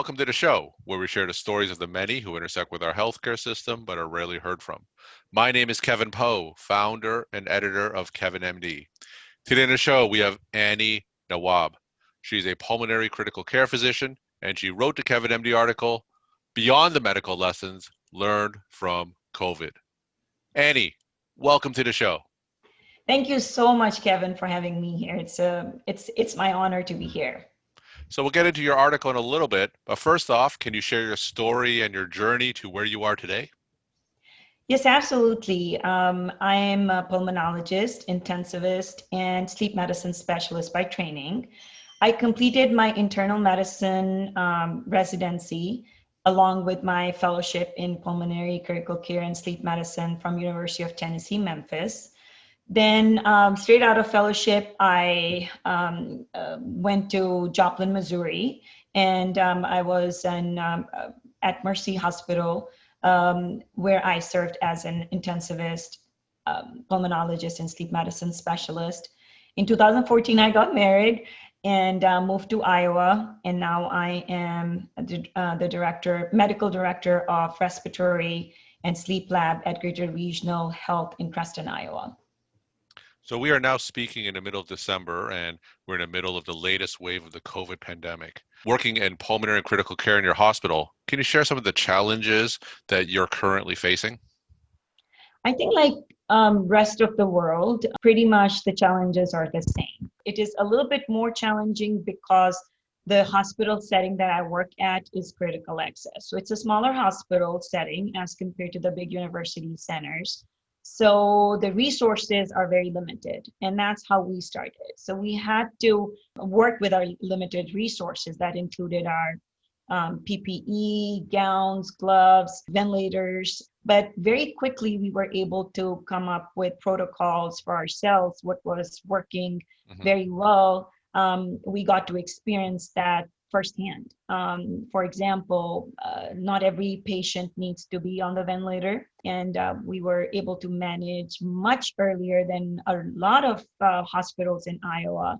welcome to the show, where we share the stories of the many who intersect with our healthcare system but are rarely heard from. My name is Kevin Poe, founder and editor of Kevin MD. Today in the show, we have Annie Nawab. She's a pulmonary critical care physician, and she wrote the Kevin MD article, Beyond the Medical Lessons Learned from COVID. Annie, welcome to the show. Thank you so much, Kevin, for having me here. It's my honor to be here. So we'll get into your article in a little bit, but first off, can you share your story and your journey to where you are today? Yes, absolutely. I'm a pulmonologist, intensivist, and sleep medicine specialist by training. I completed my internal medicine residency along with my fellowship in pulmonary critical care and sleep medicine from University of Tennessee, Memphis. Then straight out of fellowship, I went to Joplin, Missouri, and I was at Mercy Hospital, where I served as an intensivist, pulmonologist, and sleep medicine specialist. In 2014, I got married and moved to Iowa, and now I am the medical director of respiratory and sleep lab at Greater Regional Health in Creston, Iowa. So we are now speaking in the middle of December, and we're in the middle of the latest wave of the COVID pandemic. Working in pulmonary critical care in your hospital, can you share some of the challenges that you're currently facing? I think like rest of the world, pretty much the challenges are the same. It is a little bit more challenging because the hospital setting that I work at is critical access. So it's a smaller hospital setting as compared to the big university centers. So the resources are very limited, and that's how we started. So we had to work with our limited resources that included our PPE, gowns, gloves, ventilators. But very quickly, we were able to come up with protocols for ourselves, what was working very well. We got to experience that firsthand. For example, not every patient needs to be on the ventilator, and we were able to manage much earlier than a lot of hospitals in Iowa.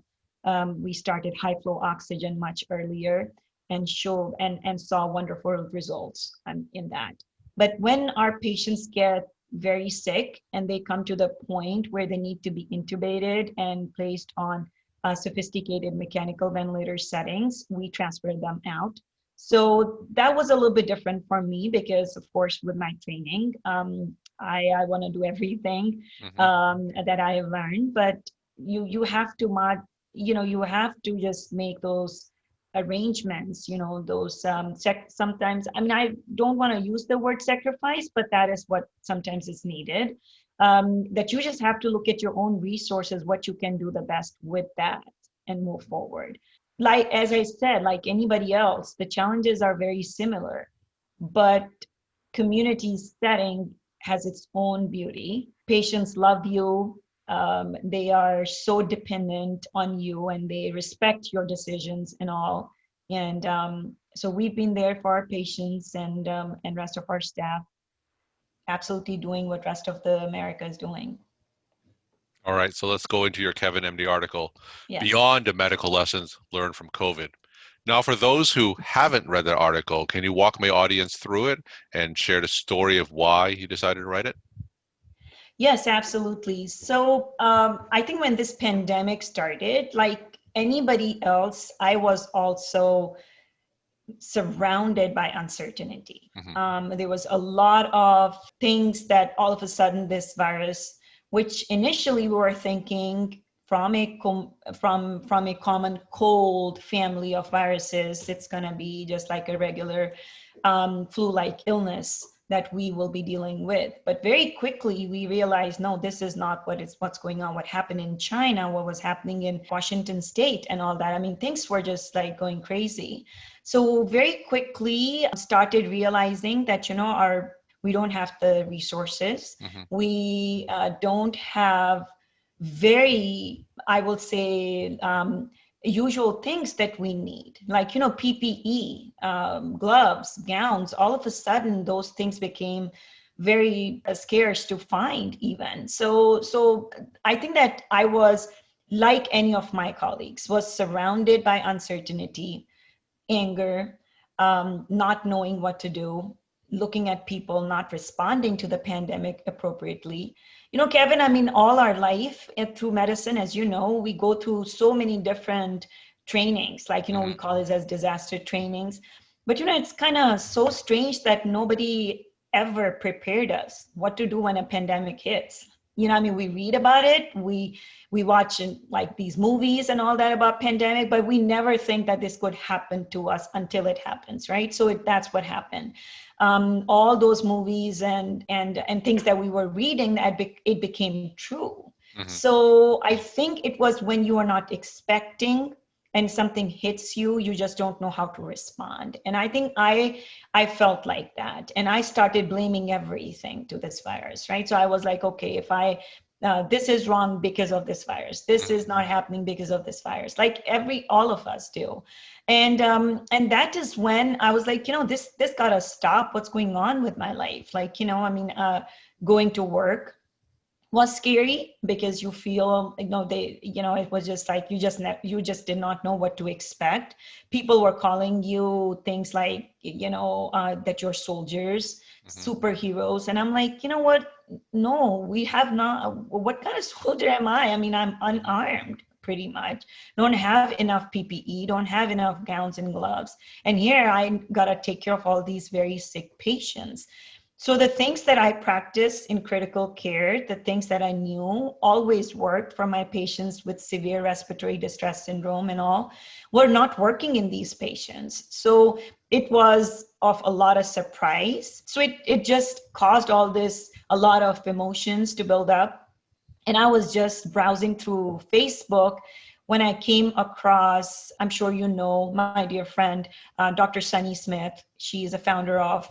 We started high flow oxygen much earlier and showed and saw wonderful results in that. But when our patients get very sick and they come to the point where they need to be intubated and placed on sophisticated mechanical ventilator settings, we transferred them out. So that was a little bit different for me because, of course, with my training, I want to do everything that I have learned. But you have to you have to just make those arrangements. Those sometimes. I mean, I don't want to use the word sacrifice, but that is what sometimes is needed. That you just have to look at your own resources, what you can do the best with that and move forward. Like, as I said, like anybody else, the challenges are very similar, but community setting has its own beauty. Patients love you. They are so dependent on you and they respect your decisions and all. And so we've been there for our patients and rest of our staff, absolutely doing what rest of the America is doing. All right, so let's go into your Kevin MD article, Yes. Beyond the Medical Lessons Learned from COVID. Now, for those who haven't read that article, can you walk my audience through it and share the story of why you decided to write it? Yes, absolutely. So I think when this pandemic started, like anybody else, I was also surrounded by uncertainty. There was a lot of things that all of a sudden this virus, which initially we were thinking from a common cold family of viruses, it's going to be just like a regular flu-like illness that we will be dealing with. But very quickly we realized, no, this is not what's going on. What happened in China, what was happening in Washington State and all that. I mean, things were just like going crazy. So very quickly started realizing that, we don't have the resources. We don't have very, I will say, usual things that we need, like PPE, gloves, gowns. All of a sudden those things became very scarce to find even. So I think that I was, like any of my colleagues, was surrounded by uncertainty, anger, not knowing what to do, looking at people not responding to the pandemic appropriately. Kevin, I mean, all our life through medicine, as you know, we go through so many different trainings, like, we Hmm. call it as disaster trainings. But, it's kind of so strange that nobody ever prepared us what to do when a pandemic hits. I mean, we read about it, we watch like these movies and all that about pandemic, but we never think that this could happen to us until it happens, right? So that's what happened. All those movies and things that we were reading, it became true. Hmm. So I think it was when you are not expecting and something hits you, you just don't know how to respond. And I think I felt like that, and I started blaming everything to this virus, right? So I was like, okay, if I this is wrong because of this virus, this Hmm. is not happening because of this virus, like all of us do. And that is when I was like, this gotta stop. What's going on with my life? Like, I mean, going to work was scary because you feel, it was just like you just did not know what to expect. People were calling you things like, that you're soldiers, Hmm. superheroes, and I'm like, you know what? No, we have not. What kind of soldier am I? I mean, I'm Hmm. unarmed pretty much. Don't have enough PPE, don't have enough gowns and gloves, and here I gotta take care of all these very sick patients. So the things that I practiced in critical care, the things that I knew always worked for my patients with severe respiratory distress syndrome and all, were not working in these patients. So it was of a lot of surprise. So it just caused a lot of emotions to build up. And I was just browsing through Facebook when I came across, I'm sure you know, my dear friend, Dr. Sunny Smith. She's a founder of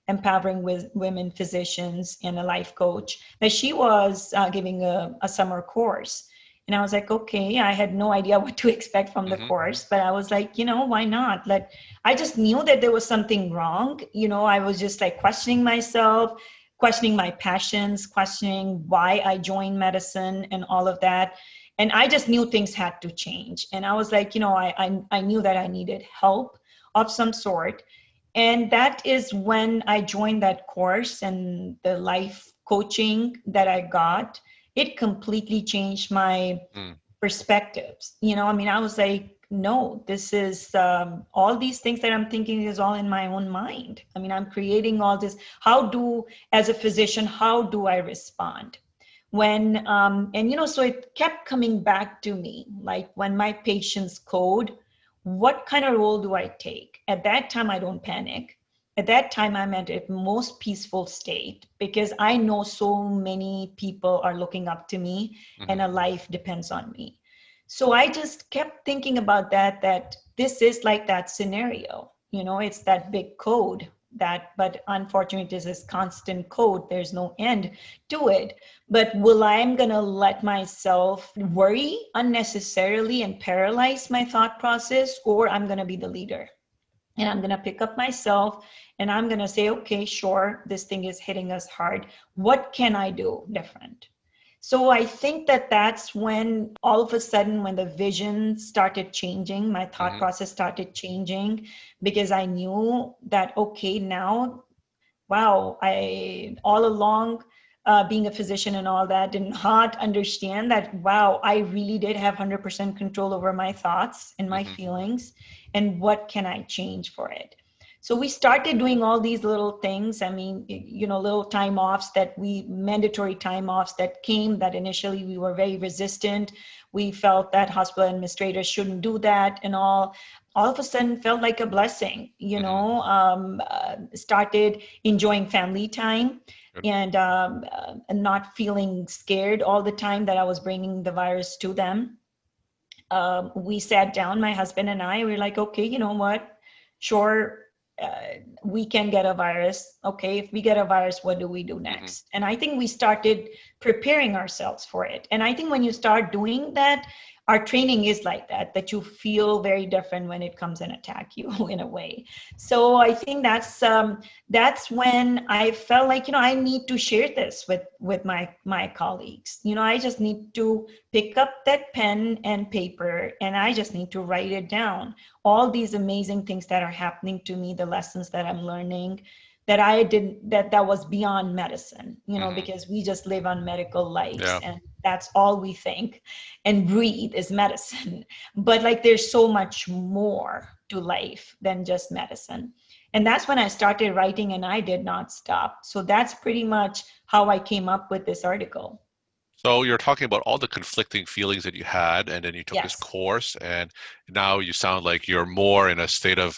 Empowering with Women Physicians and a life coach. That she was giving a summer course. And I was like, okay, I had no idea what to expect from the Hmm. course, but I was like, why not? I just knew that there was something wrong. I was just like questioning myself, questioning my passions, questioning why I joined medicine and all of that. And I just knew things had to change. And I was like, I knew that I needed help of some sort. And that is when I joined that course, and the life coaching that I got, it completely changed my Hmm. perspectives. I mean, I was like, no, this is all these things that I'm thinking is all in my own mind. I mean, I'm creating all this. As a physician, how do I respond? So it kept coming back to me, like when my patients code, what kind of role do I take? At that time, I don't panic. At that time, I'm at a most peaceful state because I know so many people are looking up to me and Hmm. a life depends on me. So I just kept thinking about that this is like that scenario. It's that big code but unfortunately, it is this constant code. There's no end to it. But I'm going to let myself worry unnecessarily and paralyze my thought process, or I'm going to be the leader? And I'm going to pick up myself and I'm going to say, okay, sure, this thing is hitting us hard. What can I do different? So I think that that's when all of a sudden, when the vision started changing, my thought Hmm. process started changing, because I knew that, okay, now, wow, I all along, being a physician and all that, did not understand that, wow, I really did have 100% control over my thoughts and my Hmm. feelings, and what can I change for it? So we started doing all these little things. I mean, little time offs, mandatory time offs that came, that initially we were very resistant. We felt that hospital administrators shouldn't do that and all of a sudden felt like a blessing, Hmm. started enjoying family time, Good. and not feeling scared all the time that I was bringing the virus to them. We sat down, my husband and I, we were like, okay, you know what? Sure, we can get a virus. Okay, if we get a virus, what do we do Hmm. next? And I think we started preparing ourselves for it. And I think when you start doing that, our training is like that you feel very different when it comes and attack you in a way. So I think that's when I felt like, I need to share this with my colleagues. I just need to pick up that pen and paper, and I just need to write it down. All these amazing things that are happening to me, the lessons that I'm learning, that I didn't, that was beyond medicine, Hmm. because we just live on medical lives, Yeah. and that's all we think and breathe is medicine. But like, there's so much more to life than just medicine. And that's when I started writing, and I did not stop. So that's pretty much how I came up with this article. So you're talking about all the conflicting feelings that you had, and then you took this Yes. course, and now you sound like you're more in a state of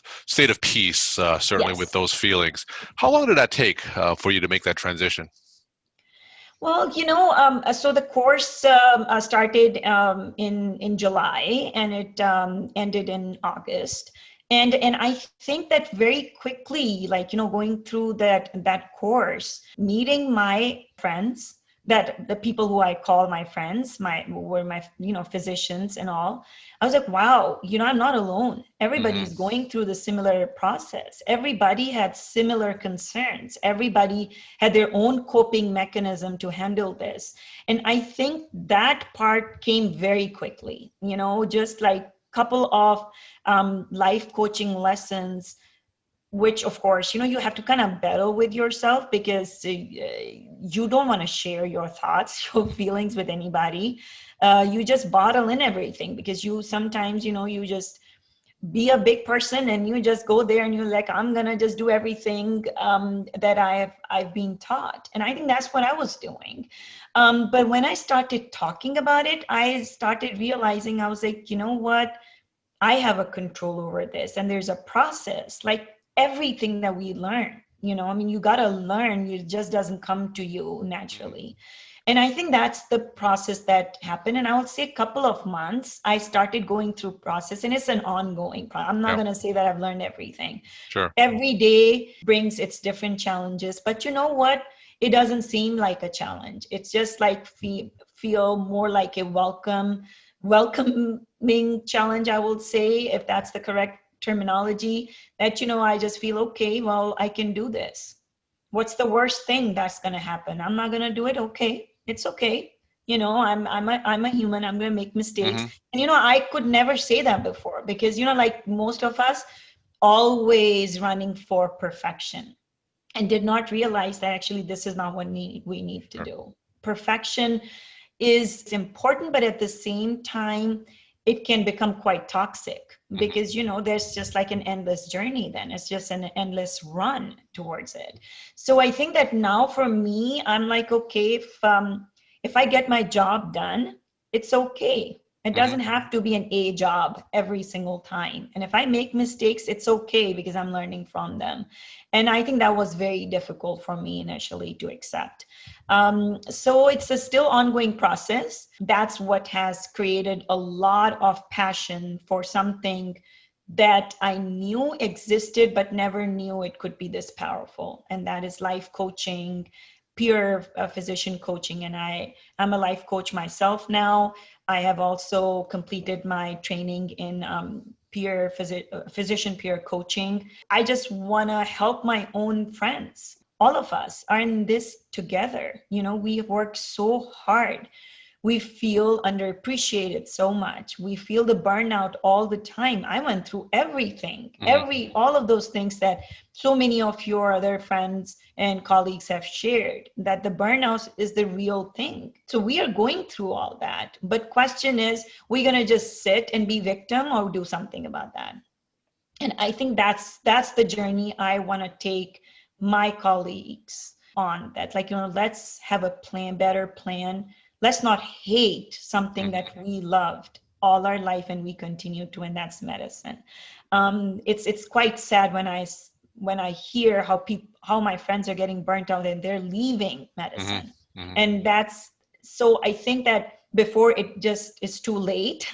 peace, certainly with Yes. those feelings. How long did that take for you to make that transition? Well, so the course started in July, and it ended in August. And I think that very quickly, like, going through that course, meeting my friends, that the people who I call my friends, were my, physicians and all. I was like, wow, I'm not alone. Hmm. Everybody's going through the similar process. Everybody had similar concerns. Everybody had their own coping mechanism to handle this. And I think that part came very quickly, just like couple of life coaching lessons, which of course, you have to kind of battle with yourself, because you don't want to share your thoughts, your feelings with anybody. You just bottle in everything, because you sometimes, you just be a big person, and you just go there and you're like, I'm gonna just do everything that I've been taught. And I think that's what I was doing. But when I started talking about it, I started realizing, I was like, you know what, I have a control over this, and there's a process. Like everything that we learn, I mean, you got to learn, it just doesn't come to you Hmm. naturally. And I think that's the process that happened. And I would say a couple of months, I started going through process, and it's an ongoing process. I'm not Yeah, going to say that I've learned everything. sure. Every day brings its different challenges, but you know what? It doesn't seem like a challenge. It's just like feel more like a welcoming challenge, I would say, if that's the correct terminology, that, I just feel, okay, well, I can do this. What's the worst thing that's going to happen? I'm not going to do it. Okay. It's okay. I'm a human. I'm going to make mistakes. Hmm. And, I could never say that before, because, like most of us, always running for perfection, and did not realize that actually this is not what we need to Sure. do. Perfection is important, but at the same time, it can become quite toxic, Hmm. because there's just like an endless journey, then it's just an endless run towards it. So I think that now for me, I'm like, okay, if I get my job done, it's okay. It Hmm. doesn't have to be an A job every single time. And if I make mistakes, it's okay, because I'm learning from them. And I think that was very difficult for me initially to accept. So it's a still ongoing process. That's what has created a lot of passion for something that I knew existed, but never knew it could be this powerful. And that is life coaching, peer physician coaching. And I'm a life coach myself now. I have also completed my training in physician peer coaching. I just want to help my own friends. All of us are in this together. We work so hard. We feel underappreciated so much. We feel the burnout all the time. I went through everything, Hmm. all of those things that so many of your other friends and colleagues have shared, that the burnout is the real thing. So we are going through all that. But question is, we're going to just sit and be victim, or do something about that? And I think that's the journey I want to take my colleagues on. That, like, let's have a better plan. Let's not hate something Hmm. that we loved all our life and we continue to, and that's medicine. It's quite sad when I hear how my friends are getting burnt out and they're leaving Hmm. medicine. Hmm. And that's, so I think that before it just is too late,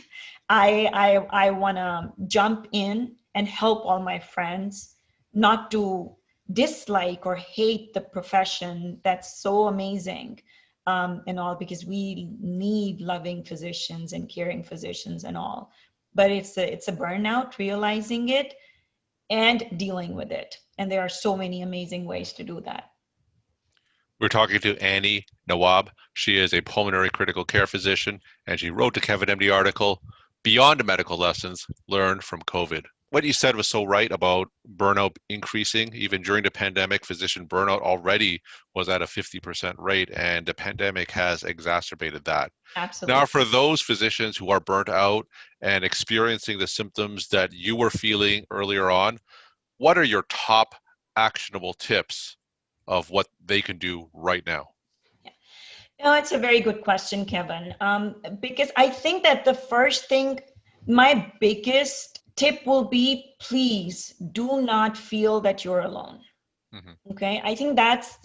I want to jump in and help all my friends not to dislike or hate the profession that's so amazing, and all, because we need loving physicians and caring physicians and all. But it's a burnout, realizing it and dealing with it. And there are so many amazing ways to do that. We're talking to Annie Nawab. She is a pulmonary critical care physician, and she wrote the Kevin MD article, Beyond the Medical Lessons Learned from COVID. What you said was so right about burnout increasing. Even during the pandemic, physician burnout already was at a 50% rate, and the pandemic has exacerbated that. Now, Absolutely. for those physicians who are burnt out and experiencing the symptoms that you were feeling earlier on, what are your top actionable tips of what they can do right now? No, it's a very good question, Kevin. Because I think that the first thing, my biggest tip will be, please do not feel that you're alone. Mhm. Okay, I think that's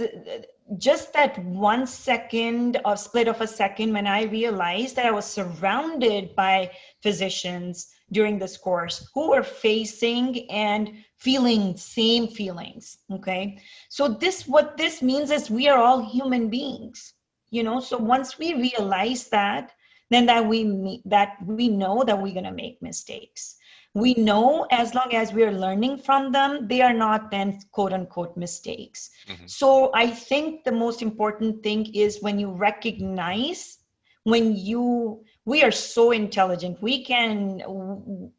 just that 1 second or split of a second when I realized that I was surrounded by physicians during this course who were facing and feeling same feelings. Okay, so what this means is we are all human beings, so once we realize that, then that we know that we're going to make mistakes. We know as long as we're learning from them, they are not then quote unquote mistakes. Mhm. So I think the most important thing is when you recognize, we are so intelligent. We can,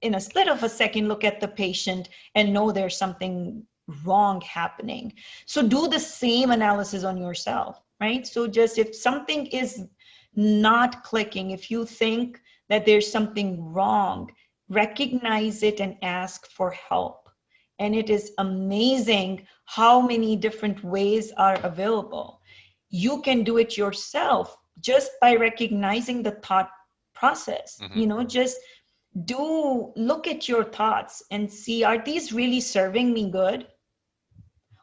in a split of a second, look at the patient and know there's something wrong happening. So do the same analysis on yourself, right? So just if something is not clicking, if you think that there's something wrong, recognize it and ask for help. And it is amazing how many different ways are available. You can do it yourself just by recognizing the thought process. Mhm. Just look at your thoughts and see, are these really serving me good?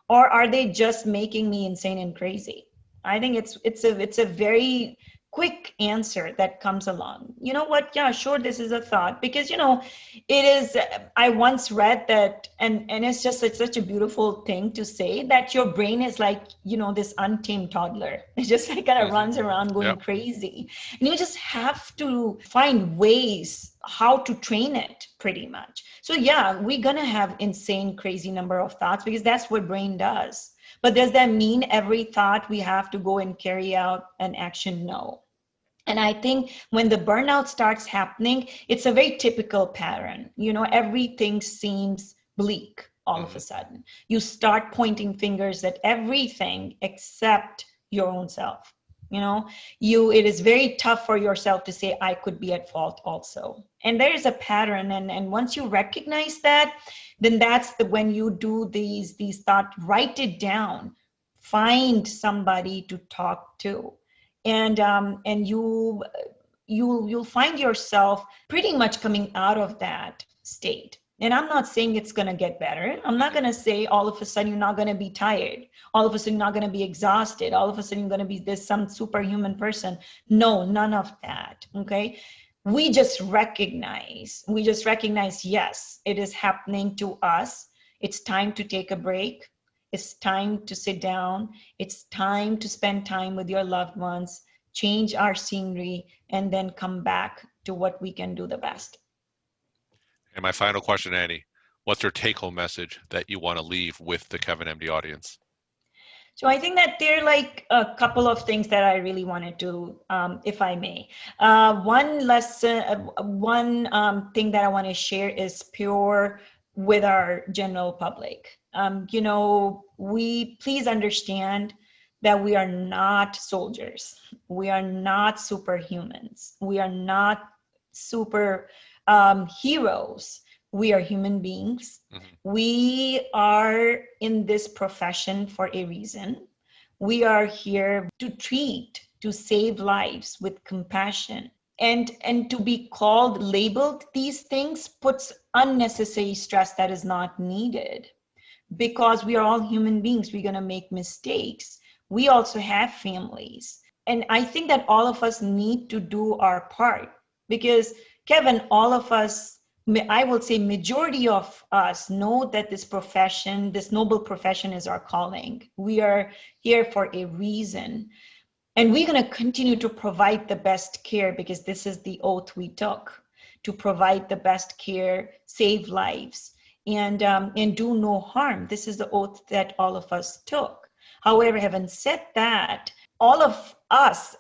Or are they just making me insane and crazy? I think it's a very quick answer that comes along. You know what? Yeah, sure, this is a thought, because it is. I once read that, and it's such a beautiful thing to say, that your brain is like this untamed toddler. It just like kind of Mhm. runs around going Yep. crazy, and you just have to find ways how to train it, pretty much. So yeah, we're gonna have insane, crazy number of thoughts, because that's what brain does. But does that mean every thought we have to go and carry out an action? No. And I think when the burnout starts happening, it's a very typical pattern. Everything seems bleak all of a Mhm. sudden. You start pointing fingers at everything except your own self. It is very tough for yourself to say, I could be at fault also. And there is a pattern. And once you recognize that, then that's when you do these thoughts, write it down, find somebody to talk to, and you'll find yourself pretty much coming out of that state. And I'm not saying it's going to get better. I'm not Mhm. going to say all of a sudden you're not going to be tired, all of a sudden you're not going to be exhausted, all of a sudden you're going to be this some superhuman person. No, none of that. Okay, we just recognize, yes, it is happening to us. It's time to take a break. It's time to sit down. It's time to spend time with your loved ones, change our scenery, and then come back to what we can do the best. And my final question, Annie, what's your take-home message that you want to leave with the Kevin MD audience? So I think that there are like a couple of things that I really wanted to, if I may. One lesson, one thing that I want to share is pure with our general public. We please understand that we are not soldiers. We are not superhumans. We are not super heroes. We are human beings. Mhm. We are in this profession for a reason. We are here to treat, to save lives with compassion. And to be called, labeled these things puts unnecessary stress that is not needed, because we are all human beings. We're going to make mistakes. We also have families. And I think that all of us need to do our part, because, Kevin, all of us, I will say majority of us know that this profession, this noble profession, is our calling. We are here for a reason. And we're going to continue to provide the best care because this is the oath we took to provide the best care, save lives, and do no harm. This is the oath that all of us took. However, having said that, all of us,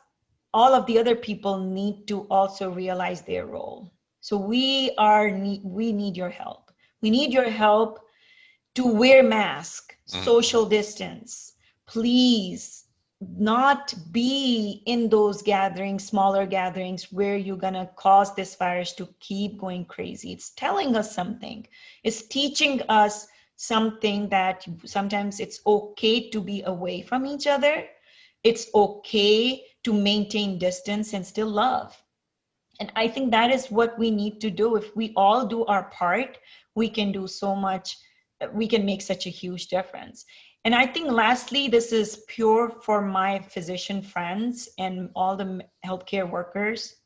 all of the other people need to also realize their role. So we need your help. We need your help to wear mask, Mhm. social distance. Please not be in those gatherings, smaller gatherings where you're going to cause this virus to keep going crazy. It's telling us something. It's teaching us something that sometimes it's okay to be away from each other. It's okay to maintain distance and still love. And I think that is what we need to do. If we all do our part, we can do so much, we can make such a huge difference. And I think lastly, this is pure for my physician friends and all the healthcare workers.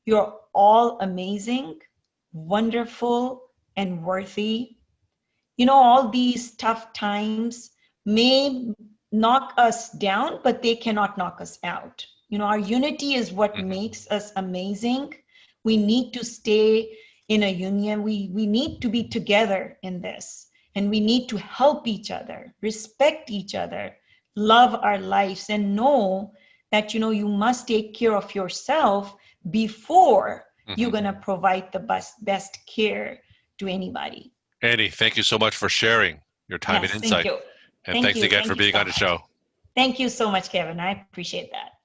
You're all amazing, wonderful, and worthy. You know, all these tough times may knock us down, but they cannot knock us out. You know, our unity is what Mhm. makes us amazing. We need to stay in a union. We need to be together in this, and we need to help each other, respect each other, love our lives, and know that, you know, you must take care of yourself before you're Mhm. going to provide the best care to anybody. Annie, thank you so much for sharing your time and Yes, thank insight. you. And thanks again Thank for you being so on the much. show. Thank you so much, Kevin. I appreciate that.